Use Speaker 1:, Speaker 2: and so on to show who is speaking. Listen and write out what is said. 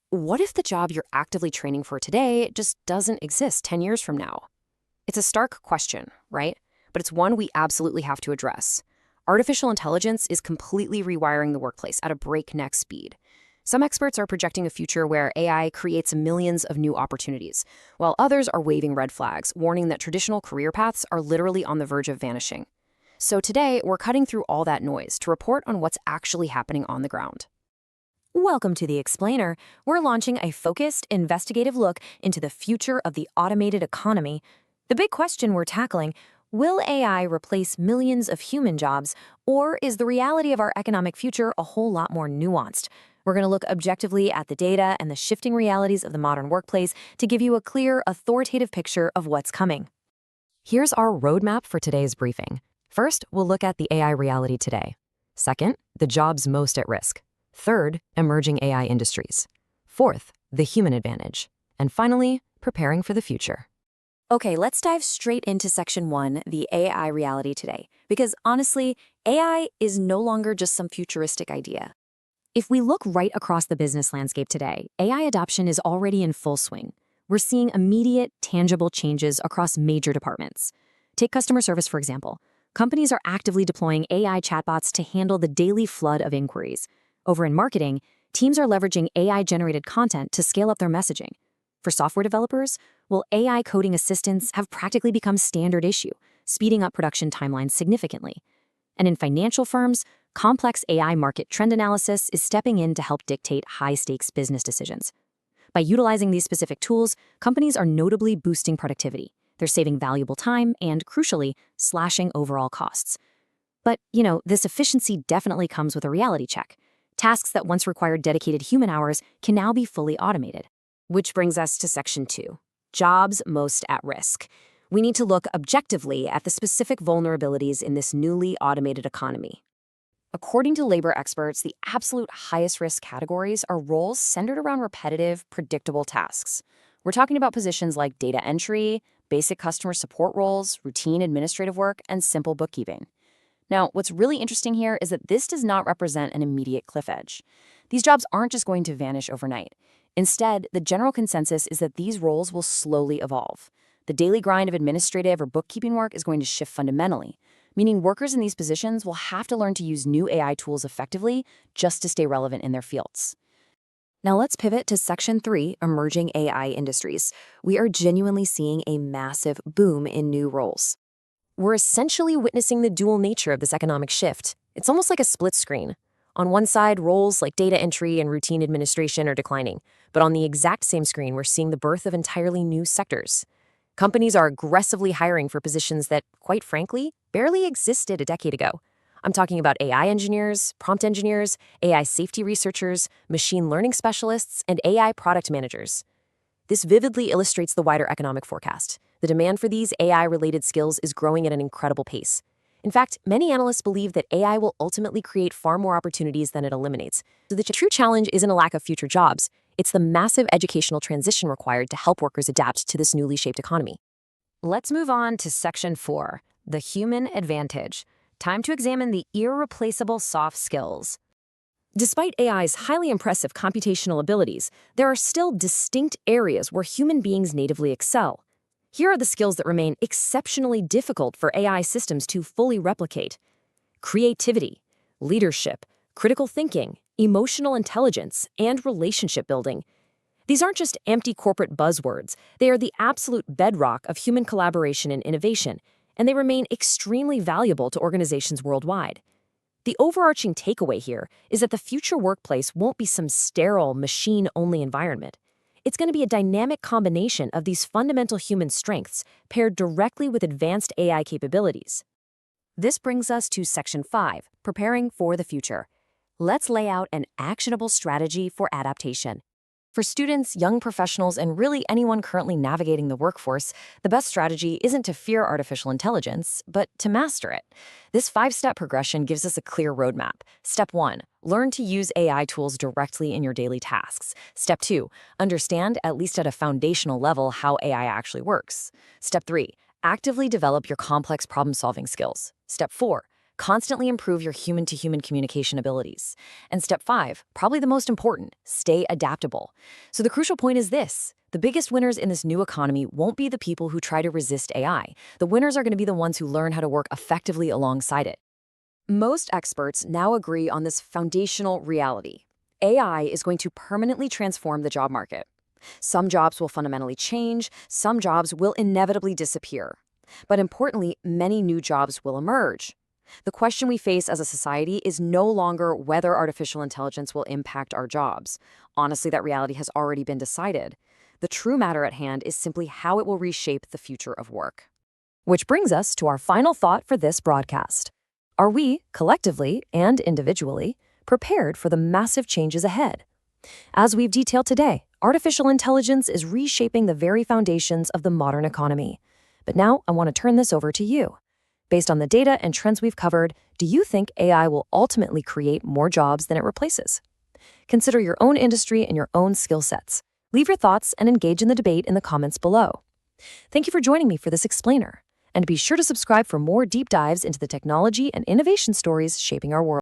Speaker 1: What if the job you're actively training for today just doesn't exist 10 years from now? It's a stark question, right? But it's one we absolutely have to address. Artificial intelligence is completely rewiring the workplace at a breakneck speed. Some experts are projecting a future where AI creates millions of new opportunities, while others are waving red flags, warning that traditional career paths are literally on the verge of vanishing. So today, we're cutting through all that noise to report on what's actually happening on the ground.
Speaker 2: Welcome to The Explainer. We're launching a focused, investigative look into the future of the automated economy. The big question we're tackling: will AI replace millions of human jobs, or is the reality of our economic future a whole lot more nuanced? We're going to look objectively at the data and the shifting realities of the modern workplace to give you a clear, authoritative picture of what's coming.
Speaker 1: Here's our roadmap for today's briefing. First, we'll look at the AI reality today. Second, the jobs most at risk. Third, emerging AI industries. Fourth, the human advantage. And finally, preparing for the future.
Speaker 2: Okay, let's dive straight into Section 1, the AI reality today. Because honestly, AI is no longer just some futuristic idea. If we look right across the business landscape today, AI adoption is already in full swing. We're seeing immediate, tangible changes across major departments. Take customer service, for example. Companies are actively deploying AI chatbots to handle the daily flood of inquiries. Over in marketing, teams are leveraging AI-generated content to scale up their messaging. For software developers, well, AI coding assistants have practically become standard issue, speeding up production timelines significantly. And in financial firms, complex AI market trend analysis is stepping in to help dictate high-stakes business decisions. By utilizing these specific tools, companies are notably boosting productivity. They're saving valuable time and, crucially, slashing overall costs. But, this efficiency definitely comes with a reality check. Tasks that once required dedicated human hours can now be fully automated. Which brings us to Section 2, jobs most at risk. We need to look objectively at the specific vulnerabilities in this newly automated economy. According to labor experts, the absolute highest risk categories are roles centered around repetitive, predictable tasks. We're talking about positions like data entry, basic customer support roles, routine administrative work, and simple bookkeeping. Now, what's really interesting here is that this does not represent an immediate cliff edge. These jobs aren't just going to vanish overnight. Instead, the general consensus is that these roles will slowly evolve. The daily grind of administrative or bookkeeping work is going to shift fundamentally, meaning workers in these positions will have to learn to use new AI tools effectively just to stay relevant in their fields. Now let's pivot to Section 3, emerging AI industries. We are genuinely seeing a massive boom in new roles. We're essentially witnessing the dual nature of this economic shift. It's almost like a split screen. On one side, roles like data entry and routine administration are declining, but on the exact same screen, we're seeing the birth of entirely new sectors. Companies are aggressively hiring for positions that, quite frankly, barely existed a decade ago. I'm talking about AI engineers, prompt engineers, AI safety researchers, machine learning specialists, and AI product managers. This vividly illustrates the wider economic forecast. The demand for these AI-related skills is growing at an incredible pace. In fact, many analysts believe that AI will ultimately create far more opportunities than it eliminates. So the true challenge isn't a lack of future jobs. It's the massive educational transition required to help workers adapt to this newly shaped economy. Let's move on to Section 4, the human advantage. Time to examine the irreplaceable soft skills. Despite AI's highly impressive computational abilities, there are still distinct areas where human beings natively excel. Here are the skills that remain exceptionally difficult for AI systems to fully replicate: creativity, leadership, critical thinking, emotional intelligence, and relationship building. These aren't just empty corporate buzzwords. They are the absolute bedrock of human collaboration and innovation, and they remain extremely valuable to organizations worldwide. The overarching takeaway here is that the future workplace won't be some sterile, machine-only environment. It's going to be a dynamic combination of these fundamental human strengths paired directly with advanced AI capabilities. This brings us to Section 5, preparing for the future. Let's lay out an actionable strategy for adaptation. For students, young professionals, and really anyone currently navigating the workforce, the best strategy isn't to fear artificial intelligence, but to master it. This 5-step progression gives us a clear roadmap. Step 1, learn to use AI tools directly in your daily tasks. Step 2, understand, at least at a foundational level, how AI actually works. Step 3, actively develop your complex problem-solving skills. Step 4, constantly improve your human-to-human communication abilities. And step 5, probably the most important, stay adaptable. So the crucial point is this. The biggest winners in this new economy won't be the people who try to resist AI. The winners are going to be the ones who learn how to work effectively alongside it. Most experts now agree on this foundational reality. AI is going to permanently transform the job market. Some jobs will fundamentally change, some jobs will inevitably disappear. But importantly, many new jobs will emerge. The question we face as a society is no longer whether artificial intelligence will impact our jobs. Honestly, that reality has already been decided. The true matter at hand is simply how it will reshape the future of work. Which brings us to our final thought for this broadcast. Are we, collectively and individually, prepared for the massive changes ahead? As we've detailed today, artificial intelligence is reshaping the very foundations of the modern economy. But now I want to turn this over to you. Based on the data and trends we've covered, do you think AI will ultimately create more jobs than it replaces? Consider your own industry and your own skill sets. Leave your thoughts and engage in the debate in the comments below. Thank you for joining me for this explainer. And be sure to subscribe for more deep dives into the technology and innovation stories shaping our world.